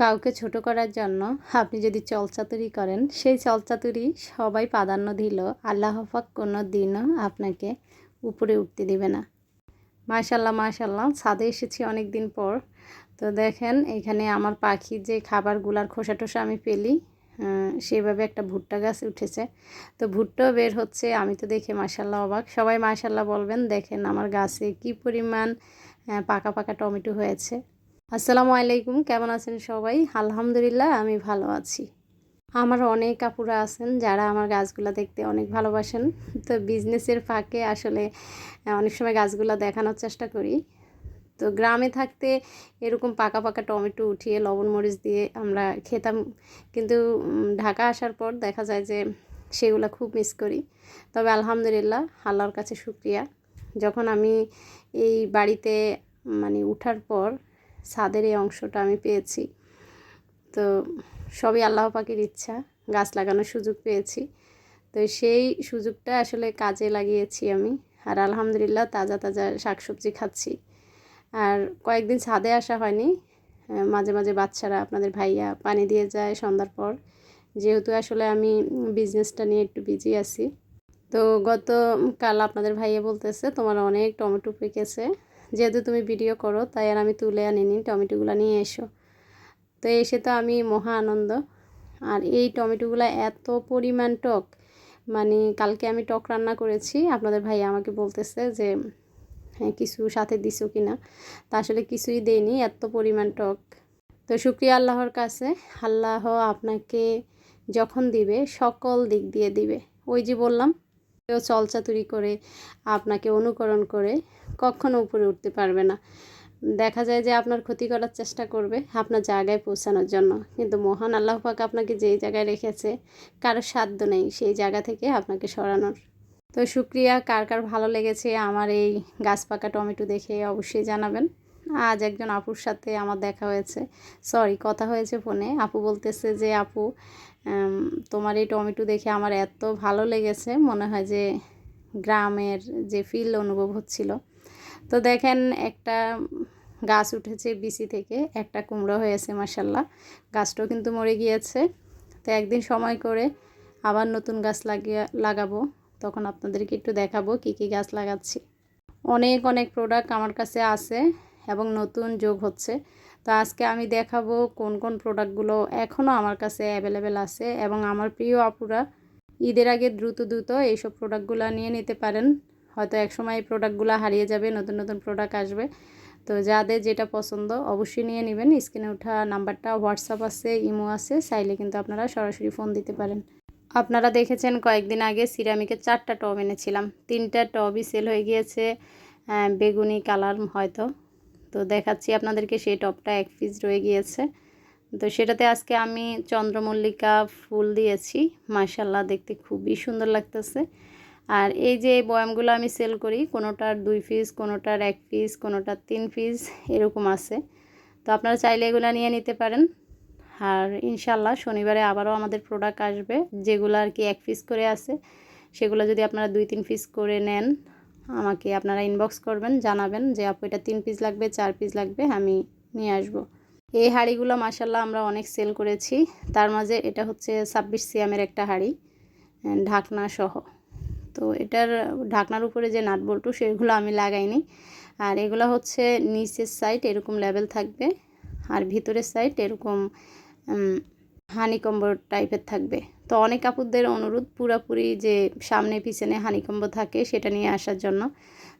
কাউকে ছোট করার জন্য আপনি যদি চলচাতুরি করেন, সেই চলচাতুরি সবাই প্রাধান্য দিলেও আল্লাহ পাক কোনো দিনও আপনাকে উপরে উঠতে দেবে না। মাশাআল্লাহ মাশাআল্লাহ, ছাদে এসেছি অনেক দিন পর। তো দেখেন এখানে আমার পাখি যে খাবারগুলার খোসা টোসা আমি পেলি, সেভাবে একটা ভুট্টা গাছ উঠেছে। তো ভুট্টাও বের হচ্ছে, আমি তো দেখে মাশাআল্লাহ অবাক। সবাই মাশাআল্লাহ বলবেন। দেখেন আমার গাছে কি পরিমাণ পাকা পাকা টমেটো হয়েছে। আসসালামু আলাইকুম, কেমন আছেন সবাই? আলহামদুলিল্লাহ আমি ভালো আছি। আমার অনেক আপুরা আছেন যারা আমার গাছগুলা দেখতে অনেক ভালোবাসেন। তো বিজনেসের ফাঁকে আসলে অনেক সময় গাছগুলা দেখানোর চেষ্টা করি। তো গ্রামে থাকতে এরকম পাকা পাকা টমেটো উঠিয়ে লবণ মরিচ দিয়ে আমরা খেতাম, কিন্তু ঢাকা আসার পর দেখা যায় যে সেগুলো খুব মিস করি। তবে আলহামদুলিল্লাহ আল্লাহর কাছে শুকরিয়া, যখন আমি এই বাড়িতে উঠার পর ছাদের এই অংশটা আমি পেয়েছি। তো সবই আল্লাহ পাকের ইচ্ছা, গাছ লাগানোর সুযোগ পেয়েছি। তো সেই সুযোগটা আসলে কাজে লাগিয়েছি আমি। আর আলহামদুলিল্লাহ তাজা তাজা শাকসবজি খাচ্ছি। আর কয়েকদিন ছাদে আসা হয়নি, মাঝে মাঝে বাচ্চারা আপনাদের ভাইয়া পানি দিয়ে যায় সন্ধ্যার পর, যেহেতু আসলে আমি বিজনেসটা নিয়ে একটু বিজি আছি। তো গতকাল আপনাদের ভাইয়া বলতেছে তোমার অনেক টমেটো পেকেছে, যেহেতু তুমি ভিডিও করো তাই আর আমি তুলে আনিনি, টমেটোগুলো নিয়ে এসো। তো এসে তো আমি মহা আনন্দ। আর এই টমেটোগুলো এত পরিমাণ টক, কালকে আমি টক রান্না করেছি, আপনাদের ভাইয়া আমাকে বলতেছে যে হ্যাঁ কিছু সাথে দিছো কি না। তা আসলে কিছুই দেয়নি, এত পরিমাণ টক। তো শুকরিয়া আল্লাহর কাছে। আল্লাহ আপনাকে যখন দিবে সকল দিক দিয়ে দিবে। ওই যে বললাম, কেউ চলচাতুরি করে আপনাকে অনুকরণ করে কখনো উপরে উঠতে পারবে না। দেখা যায় যে আপনার ক্ষতি করার চেষ্টা করবে আপনার জায়গায় পৌঁছানোর জন্য, কিন্তু মহান আল্লাহ পাক আপনাকে যেই জায়গায় রেখেছে কারো সাধ্য নেই সেই জায়গা থেকে আপনাকে সরানোর। তো শুকরিয়া। কার কার ভালো লেগেছে আমার এই গাছ পাকা টমেটো দেখে অবশ্যই জানাবেন। আজ একজন আপুর সাথে আমার দেখা হয়েছে, কথা হয়েছে ফোনে। আপু বলতেছে যে আপু তোমার এই টমেটো দেখে আমার এত ভালো লেগেছে, মনে হয় যে গ্রামের যে ফিল অনুভব হচ্ছিল। তো দেখেন একটা গাছ উঠেছে বিসি থেকে, একটা কুমড়ো হয়েছে মাশাল্লাহ। গাছটাও কিন্তু মরে গিয়েছে। তো একদিন সময় করে আবার নতুন গাছ লাগাবো, তখন আপনাদেরকে একটু দেখাবো কি কি গাছ লাগাচ্ছি। অনেক অনেক প্রোডাক্ট আমার কাছে আছে এবং নতুন যোগ হচ্ছে। তো আজকে আমি দেখাবো কোন কোন প্রোডাক্টগুলো এখনও আমার কাছে অ্যাভেলেবেল আছে, এবং আমার প্রিয় আপুরা ঈদের আগে দ্রুত দ্রুত এইসব প্রোডাক্টগুলো নিয়ে নিতে পারেন। হয়তো একসময় এই প্রোডাক্টগুলো হারিয়ে যাবে, নতুন নতুন প্রোডাক্ট আসবে। তো যাদের যেটা পছন্দ অবশ্যই নিয়ে নেবেন। স্ক্রিনে ওঠা নাম্বারটা হোয়াটসঅ্যাপ আছে, ইমো আছে, চাইলে কিন্তু আপনারা সরাসরি ফোন দিতে পারেন। আপনারা দেখেছেন কয়েকদিন আগে সিরামিকের 4টা টব এনেছিলাম, 3টা টবই সেল হয়ে গিয়েছে বেগুনি কালার হয়তো। তো দেখাচ্ছি আপনাদেরকে, সেই টবটা 1 পিস রয়ে গিয়েছে। তো সেটাতে আজকে আমি চন্দ্রমল্লিকা ফুল দিয়েছি, মাশাল্লাহ দেখতে খুবই সুন্দর লাগতেছে। আর এই যে বয়ামগুলো আমি সেল করি, কোনোটার 2 পিস, কোনোটার 1 পিস, কোনোটার 3 পিস এরকম আছে। তো আপনারা চাইলে এগুলো নিয়ে নিতে পারেন। আর ইনশাল্লাহ শনিবারে আবারও আমাদের প্রোডাক্ট আসবে, যেগুলো আর কি 1 পিস করে আছে, সেগুলো যদি আপনারা 2-3 পিস করে নেন, আমাকে আপনারা ইনবক্স করবেন, জানাবেন যে আপু এটা 3 পিস লাগবে, 4 পিস লাগবে, আমি নিয়ে আসব। এই হাঁড়িগুলো মাশাল্লাহ আমরা অনেক সেল করেছি। তার মাঝে এটা হচ্ছে 26 সিএমের একটা হাঁড়ি, ঢাকনা সহ। তো এটার ঢাকনার উপরে যে নাট বল্টু সেগুলো আমি লাগাইনি। আর এগুলো হচ্ছে নিচের সাইড এরকম লেবেল থাকবে, আর ভিতরের সাইড এরকম হানিকম্বো টাইপের থাকবে। তো অনেক আপুদের অনুরোধ পুরাপুরি যে সামনে পিছনে হানিকম্বো থাকে সেটা নিয়ে আসার জন্য।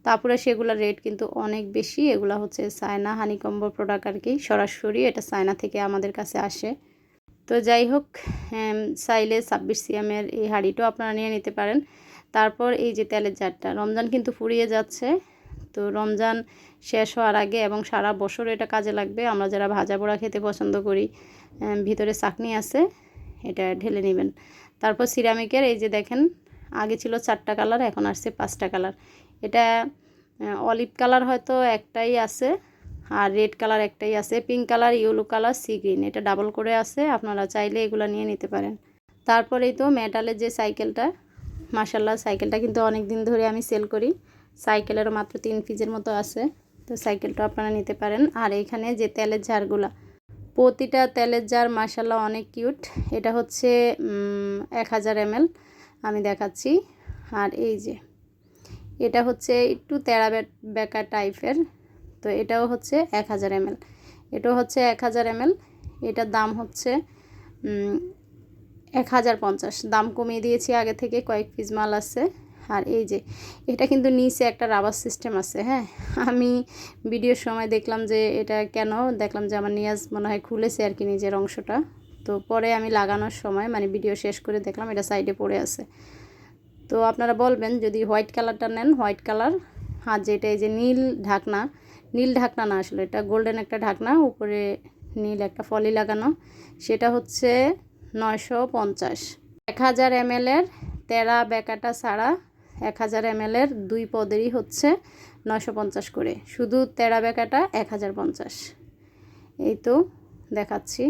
তারপরে সেগুলোর রেট কিন্তু অনেক বেশি। এগুলো হচ্ছে চায়না হানিকম্বো প্রোডাক্ট আর কি, সরাসরি এটা চায়না থেকে আমাদের কাছে আসে। তো যাই হোক, চাইলে 26 সিএমের এই হাঁড়িটাও আপনারা নিয়ে নিতে পারেন। তারপর এই যে তেলের জারটা, রমজান কিন্তু ফুরিয়ে যাচ্ছে। তো রমজান শেষ হওয়ার আগে এবং সারা বছর এটা কাজে লাগবে। আমরা যারা ভাজা পোড়া খেতে পছন্দ করি, ভিতরে চাকনি আছে, এটা ঢেলে নেবেন। তারপর সিরামিকের এই যে দেখেন, আগে ছিল 4টা কালার, এখন আসছে 5টা কালার। এটা অলিভ কালার হয়তো একটাই আছে, আর রেড কালার একটাই আছে, pink colour, yellow colour, sea green, এটা ডাবল করে আছে। আপনারা চাইলে এগুলো নিয়ে নিতে পারেন। তারপরেই তো মেটালের যে সাইকেলটা, মাশাল্লাহ সাইকেলটা কিন্তু অনেক দিন ধরে আমি সেল করি। সাইকেলেরও মাত্র 3 পিসের মতো আছে। তো সাইকেলটা আপনারা নিতে পারেন। আর এখানে যে তেলের ঝাড়গুলা প্রতিটা তেলের জার মাশাল্লাহ অনেক কিউট। এটা হচ্ছে 1000 ml আমি দেখাচ্ছি। আর এই যে এটা হচ্ছে একটু তেড়া বেঁকা টাইপের, তো এটাও হচ্ছে 1000 ml, এটাও হচ্ছে 1000 ml। এটার দাম হচ্ছে 1050, দাম কমিয়ে দিয়েছি আগে থেকে, কয়েক পিস মাল আছে। আর এই যে এটা কিন্তু নিচে একটা রাবার সিস্টেম আছে। হ্যাঁ, আমি ভিডিওর সময় দেখলাম যে এটা কেন, দেখলাম যে আমার নিয়াজ মনে হয় খুলেছে আর কি নিজের অংশটা। তো পরে আমি লাগানোর সময় মানে ভিডিও শেষ করে দেখলাম এটা সাইডে পড়ে আছে। তো আপনারা বলবেন যদি হোয়াইট কালারটা নেন, হোয়াইট কালার। আর যেটা এই যে নীল ঢাকনা, নীল ঢাকনা না আসলে এটা গোল্ডেন একটা ঢাকনা, উপরে নীল একটা ফলি লাগানো, সেটা হচ্ছে 950। 1000 ml এর তেরা বেকাটা ছাড়া 1000 ml এর 2 পদেরই হচ্ছে 950 করে, শুধু তেরা বেকাটা 1050। এই তো দেখাচ্ছি।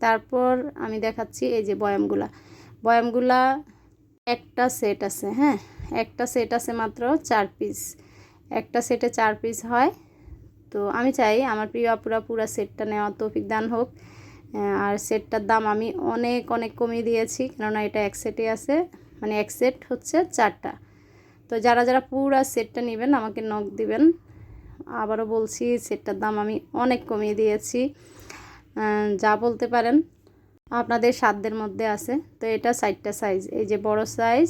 তারপর আমি দেখাচ্ছি এই যে বয়ামগুলা একটা সেট আছে। হ্যাঁ, একটা সেট আছে মাত্র 4 পিস, একটা সেটে 4 পিস হয়। তো আমি চাই আমার প্রিয় আপুরা পুরো সেটটা নেওয়ার তৌফিক দান হোক। আর সেটটার দাম আমি অনেক অনেক কমিয়ে দিয়েছি, কেননা এটা এক সেটে আছে, মানে এক সেট হচ্ছে 4টা। তো যারা যারা পুরো সেটটা নেবেন আমাকে নক দিবেন। আবারও বলছি সেটটার দাম আমি অনেক কমিয়ে দিয়েছি, যা বলতে পারেন আপনাদের সাধ্যের মধ্যে আছে। তো এটা 4টা সাইজ, এই যে বড় সাইজ,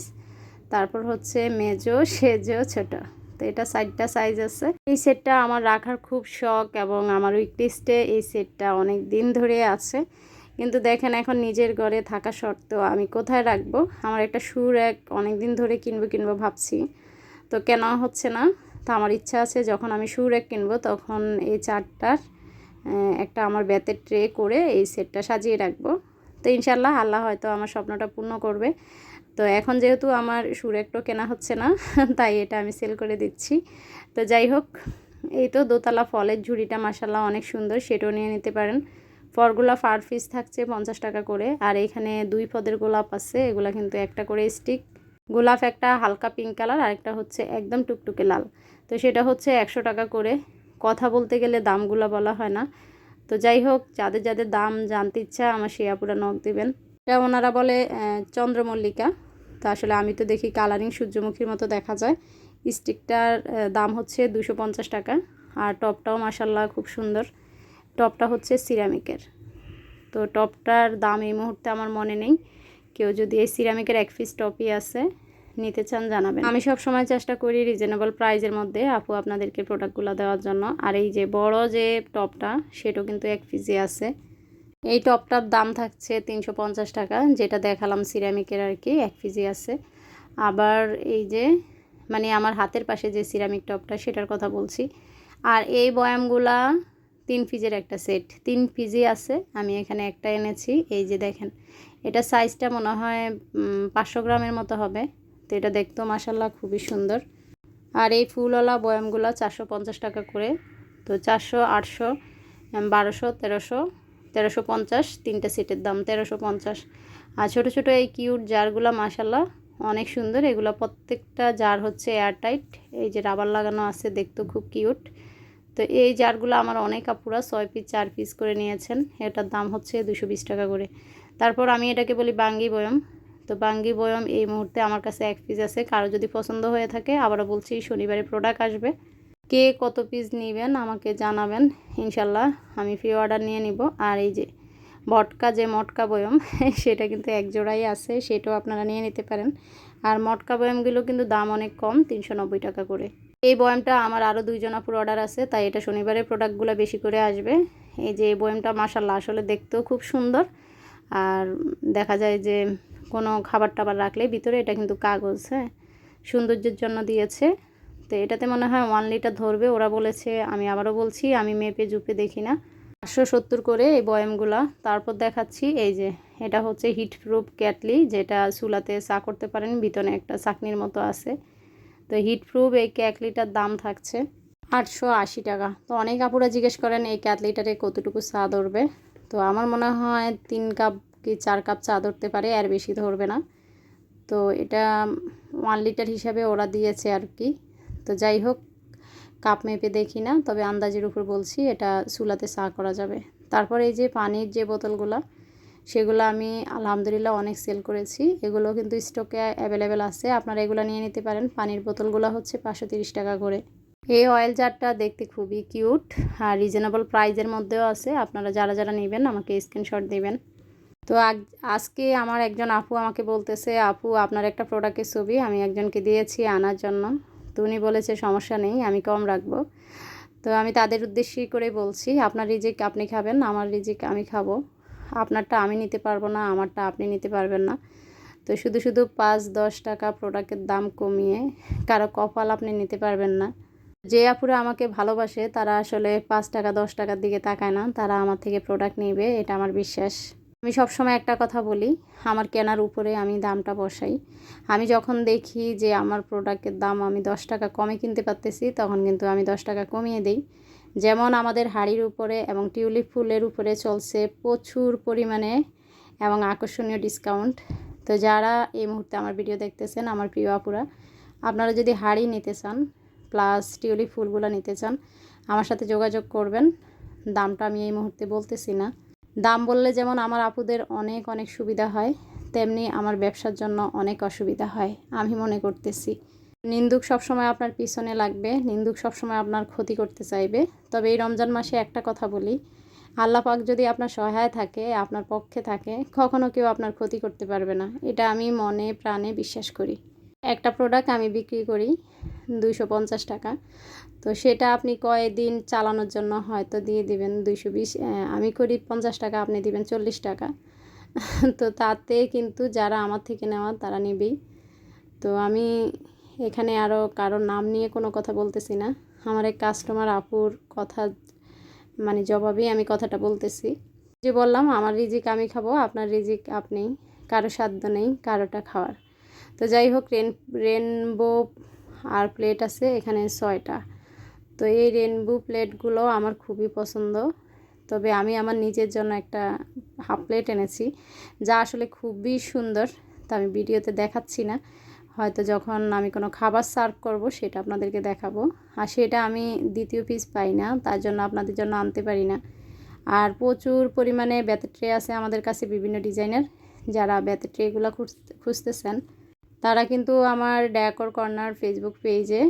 তারপর হচ্ছে মেজো, সেজো, ছোট। তো এটা 4টা সাইজ আছে। এই সেটটা আমার রাখার খুব শখ এবং আমার উইকলিস্টে এই সেটটা অনেক দিন ধরে আছে। কিন্তু দেখেন এখন নিজের ঘরে থাকা সত্ত্বেও আমি কোথায় রাখবো। আমার একটা শু র্যাক অনেক দিন ধরে কিনবো ভাবছি, তো কেনা হচ্ছে না। তো আমার ইচ্ছা আছে যখন আমি শু র্যাক কিনবো তখন এই 4টার একটা আমার বেতের ট্রে করে এই সেটটা সাজিয়ে রাখবো। তো ইনশাল্লাহ আল্লাহ হয়তো আমার স্বপ্নটা পূর্ণ করবে। তো এখন যেহেতু আমার শু র্যাকটা কেনা হচ্ছে না তাই এটা আমি সেল করে দিচ্ছি। তো যাই হোক, এই তো দোতলা ফলের ঝুড়িটা মাশাল্লাহ অনেক সুন্দর, সেটাও নিয়ে নিতে পারেন। ফলগুলা পার পিস থাকছে 50 টাকা করে। আর এখানে 2 পদের গোলাপ আছে, এগুলা কিন্তু একটা করে স্টিক। গোলাপ একটা হালকা পিঙ্ক কালার আর একটা হচ্ছে একদম টুকটুকে লাল। তো সেটা হচ্ছে 100 টাকা করে। কথা বলতে গেলে দামগুলো বলা হয় না। তো যাই হোক, যাদের যাদের দাম জানতে ইচ্ছা আমার সেই আপুরা নক দিবেন। এটা ওনারা বলে চন্দ্রমল্লিকা। তো আসলে আমি তো দেখি কালারিং সূর্যমুখীর মতো দেখা যায়। স্টিকটার দাম হচ্ছে 250 টাকা। আর টপটাও মাশাল্লাহ খুব সুন্দর, টপটা হচ্ছে সিরামিকের। তো টপটার দাম এই মুহূর্তে আমার মনে নেই, কেউ যদি এই সিরামিকের 1 পিস টপই আছে নিতে চান জানাবেন। আমি সব সময় চেষ্টা করি রিজনেবল প্রাইজের মধ্যে আপু আপনাদেরকে প্রোডাক্টগুলো দেওয়ার জন্য। আর এই যে বড় যে টপটা সেটাও কিন্তু 1 পিসই আছে। এই টপটার দাম থাকছে 350 টাকা, যেটা দেখালাম সিরামিকের আর কি, 1 পিসই আছে। আবার এই যে মানে আমার হাতের পাশে যে সিরামিক টপটা সেটার কথা বলছি। আর এই বয়ামগুলা 3 পিসের একটা সেট, 3 পিসই আছে। আমি এখানে একটা এনেছি, এই যে দেখেন এটা সাইজটা মনে হয় 500 গ্রামের মতো হবে। তো এটা দেখতেও মাশাল্লাহ খুবই সুন্দর। আর এই ফুলওয়ালা বয়ামগুলো 450 টাকা করে। তো 400, 800, 1200, 1300, 1350, 3টা সেটের দাম 1350। আর ছোটো ছোটো এই কিউট জারগুলো মাশাল্লাহ অনেক সুন্দর, এগুলো প্রত্যেকটা জার হচ্ছে এয়ারটাইট, এই যে রাবার লাগানো আছে, দেখতেও খুব কিউট। তো এই জারগুলো আমার অনেক আপুরা 6 পিস 4 পিস করে নিয়েছেন, এটার দাম হচ্ছে 220 টাকা করে। তারপর আমি এটাকে বলি বাঙ্গি বয়ম। তো বাঙ্গি বয়ম এই মুহূর্তে আমার কাছে 1 পিস আছে, কারো যদি পছন্দ হয়ে থাকে আবারও বলছি শনিবারে প্রোডাক্ট আসবে, কে কত পিস নেবেন আমাকে জানাবেন, ইনশাল্লাহ আমি ফ্রি অর্ডার নিয়ে নিব। আর এই যে ভটকা যে মটকা বয়ম সেটা কিন্তু এক জোড়াই আছে, সেটাও আপনারা নিয়ে নিতে পারেন। আর মটকা বয়মগুলো কিন্তু দাম অনেক কম, 390 টাকা করে। এই বয়ামটা আমার আরও 2 জন আপুর অর্ডার আছে, তাই এটা শনিবারে প্রোডাক্টগুলো বেশি করে আসবে। এই যে এই বয়ামটা মাশাল্লাহ আসলে দেখতেও খুব সুন্দর। আর দেখা যায় যে কোনো খাবার টাবার রাখলে ভিতরে, এটা কিন্তু কাগজ, হ্যাঁ সৌন্দর্যের জন্য দিয়েছে। তো এটাতে মনে হয় 1 লিটার ধরবে ওরা বলেছে, আমি আবারও বলছি আমি মেপে জুপে দেখি না। 570 করে এই বয়ামগুলা। তারপর দেখাচ্ছি এই যে এটা হচ্ছে হিট প্রুফ ক্যাটলি, যেটা চুলাতে চা করতে পারেন, ভিতরে একটা চাকনির মতো আছে। তো হিট প্রুফ এই ক্যাটলিটার দাম থাকছে 880 টাকা। তো অনেক আপুরা জিজ্ঞেস করেন এই ক্যাটলিটারে কতটুকু চা ধরবে। তো আমার মনে হয় 3 কাপ কি 4 কাপ চা ধরতে পারে, আর বেশি ধরবে না। তো এটা 1 লিটার হিসাবে ওরা দিয়েছে আর কি। তো যাই হোক, কাপ মেপে দেখি না, তবে আন্দাজের উপর বলছি এটা চুলাতে চা করা যাবে। তারপর এই যে পানির যে বোতলগুলো, সেগুলো আমি আলহামদুলিল্লাহ অনেক সেল করেছি। এগুলো কিন্তু স্টকে অ্যাভেলেবেল আছে, আপনারা এগুলো নিয়ে নিতে পারেন। পানির বোতলগুলো হচ্ছে 530 টাকা করে। এই অয়েল জারটা দেখতে খুবই কিউট আর রিজনেবল প্রাইজের মধ্যেও আছে। আপনারা যারা যারা নেবেন আমাকে স্ক্রিনশট দিবেন। তো আজকে আমার একজন আপু আমাকে বলতেছে, আপু আপনার একটা প্রোডাক্টের ছবি আমি একজনকে দিয়েছি আনার জন্য, তো উনি বলেছে সমস্যা নেই, আমি কম রাখবো। তো আমি তাদের উদ্দেশ্যই করে বলছি, আপনার রিজিক আপনি খাবেন, আমার রিজিক আমি খাবো। আপনারটা আমি নিতে পারবো না, আমারটা আপনি নিতে পারবেন না। তো শুধু শুধু 5-10 টাকা প্রোডাক্টের দাম কমিয়ে কারো কপাল আপনি নিতে পারবেন না। যে আপুরা আমাকে ভালোবাসে তারা আসলে 5 টাকা 10 টাকার দিকে তাকায় না, তারা আমার থেকে প্রোডাক্ট নেবে, এটা আমার বিশ্বাস। আমি সবসময় একটা কথা বলি, আমার কেনার উপরে আমি দামটা বসাই। আমি যখন দেখি যে আমার প্রোডাক্টের দাম আমি 10 টাকা কমে কিনতে পারতেছি, তখন কিন্তু আমি 10 টাকা কমিয়ে দিই। যেমন আমাদের হাড়ির উপরে এবং টিউলিপ ফুলের উপরে চলছে প্রচুর পরিমাণে এবং আকর্ষণীয় ডিসকাউন্ট। তো যারা এই মুহূর্তে আমার ভিডিও দেখতেছেন, আমার প্রিয় আপুরা, আপনারা যদি হাড়ি নিতে চান প্লাস টিউলিপ ফুলগুলো নিতে চান, আমার সাথে যোগাযোগ করবেন। দামটা আমি এই মুহূর্তে বলতেছি না। দাম বললে যেমন আমার আপুদের অনেক অনেক সুবিধা হয়, তেমনি আমার ব্যবসার জন্য অনেক অসুবিধা হয় আমি মনে করতেছি। নিন্দুক সবসময় আপনার পিছনে লাগবে, নিন্দুক সবসময় আপনার ক্ষতি করতে চাইবে। তবে এই রমজান মাসে একটা কথা বলি, আল্লাহ পাক যদি আপনার সহায় থাকে, আপনার পক্ষে থাকে, কখনো কেউ আপনার ক্ষতি করতে পারবে না। এটা আমি মনে প্রাণে বিশ্বাস করি। একটা প্রোডাক্ট আমি বিক্রি করি 250 টাকা, তো সেটা আপনি কয়েকদিন চালানোর জন্য হয়তো দিয়ে দিবেন 220, আমি করি 50 টাকা, আপনি দিবেন 40 টাকা। তো তাতে কিন্তু যারা আমার থেকে নেওয়া তারা নেবেই। তো আমি এখানে আরও কারোর নাম নিয়ে কোনো কথা বলতেছি না, আমার এক কাস্টমার আপুর কথা মানে জবাবেই আমি কথাটা বলতেছি। যে বললাম আমার রিজিক আমি খাবো, আপনার রিজিক আপনি, কারো সাধ্য নেই কারোটা খাওয়ার। তো যাই হোক, রেনবো আর প্লেট আছে এখানে 6টা। তো এই রেনবো প্লেটগুলো আমার খুবই পছন্দ। তবে আমি আমার নিজের জন্য একটা হাফ প্লেট এনেছি, যা আসলে খুবই সুন্দর। তা আমি ভিডিওতে দেখাচ্ছি না, হয়তো যখন আমি কোনো খাবার সার্ভ করব সেটা আপনাদেরকে দেখাবো। আর সেটা আমি দ্বিতীয় পিস পাই না, তার জন্য আপনাদের জন্য আনতে পারি না। আর প্রচুর পরিমাণে বেতের ট্রে আছে আমাদের কাছে বিভিন্ন ডিজাইনের। যারা বেতের ট্রেগুলো খুঁজতেছেন তারা কিন্তু আমার ডেকোর কর্নার ফেসবুক পেজে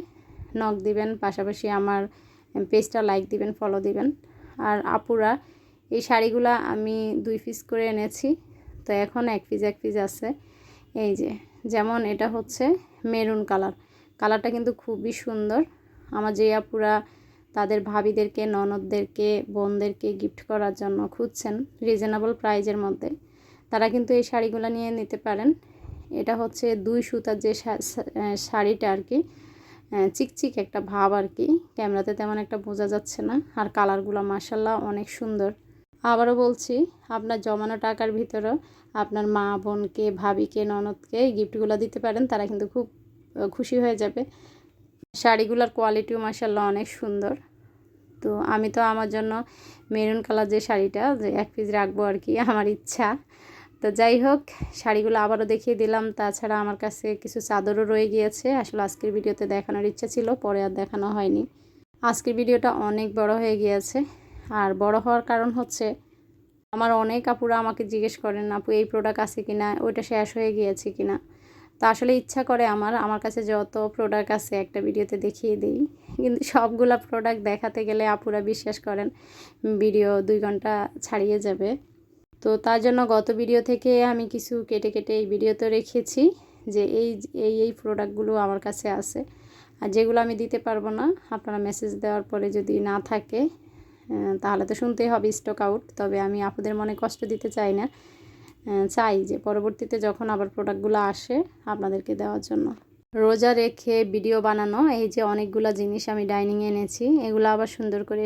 নক দিবেন, পাশাপাশি আমার পেজটা লাইক দিবেন, ফলো দিবেন। আর আপুরা, এই শাড়িগুলো আমি 2 পিস করে এনেছি, তো এখন এক পিস আছে। এই যে যেমন এটা হচ্ছে মেরুন কালারটা কিন্তু খুবই সুন্দর। আমার যে আপুরা তাদের ভাবিদেরকে, ননদদেরকে, বোনদেরকে গিফট করার জন্য খুঁজছেন রিজনেবল প্রাইজের মধ্যে, তারা কিন্তু এই শাড়িগুলো নিয়ে নিতে পারেন। এটা হচ্ছে 2 সুতার যে শাড়িটা আর কি, চিকচিক একটা ভাব আর কি, ক্যামেরাতে তেমন একটা বোঝা যাচ্ছে না। আর কালারগুলো মাশাল্লাহ অনেক সুন্দর। আবারও বলছি, আপনার জমানো টাকার ভিতরেও আপনার মা বোনকে, ভাবিকে, ননদকে এই গিফটগুলো দিতে পারেন, তারা কিন্তু খুব খুশি হয়ে যাবে। শাড়িগুলোর কোয়ালিটিও মাশাল্লাহ অনেক সুন্দর। তো আমি তো আমার জন্য মেরুন কালার যে শাড়িটা যে 1 পিস রাখবো আর কি, আমার ইচ্ছা। তো যাই হোক, শাড়িগুলো আবারও দেখিয়ে দিলাম। তাছাড়া আমার কাছে কিছু চাদরও রয়ে গিয়েছে, আসলে আজকের ভিডিওতে দেখানোর ইচ্ছা ছিল, পরে আর দেখানো হয়নি। আজকের ভিডিওটা অনেক বড় হয়ে গিয়েছে, আর বড় হওয়ার কারণ হচ্ছে আমার অনেক আপুরা আমাকে জিজ্ঞেস করেন, আপু এই প্রোডাক্ট আছে কিনা, ওইটা শেষ হয়ে গিয়েছে কিনা। তো আসলে ইচ্ছা করে আমার কাছে যত প্রোডাক্ট আছে একটা ভিডিওতে দেখিয়ে দিই, কিন্তু সবগুলা প্রোডাক্ট দেখাতে গেলে আপুরা বিশ্বাস করেন ভিডিও 2 ঘন্টা ছাড়িয়ে যাবে। তো তার জন্য গত ভিডিও থেকে আমি কিছু কেটে কেটে এই ভিডিওতে রেখেছি যে এই প্রোডাক্টগুলো আমার কাছে আছে। আর যেগুলো আমি দিতে পারবো না, আপনারা মেসেজ দেওয়ার পরে যদি না থাকে তাহলে তো শুনতেই হবে স্টক আউট। তবে আমি আপনাদের মনে কষ্ট দিতে চাই না, চাই যে পরবর্তীতে যখন আবার প্রোডাক্টগুলো আসে আপনাদেরকে দেওয়ার জন্য। রোজা রেখে ভিডিও বানানো, এই যে অনেকগুলো জিনিস আমি ডাইনিংয়ে এনেছি, এগুলো আবার সুন্দর করে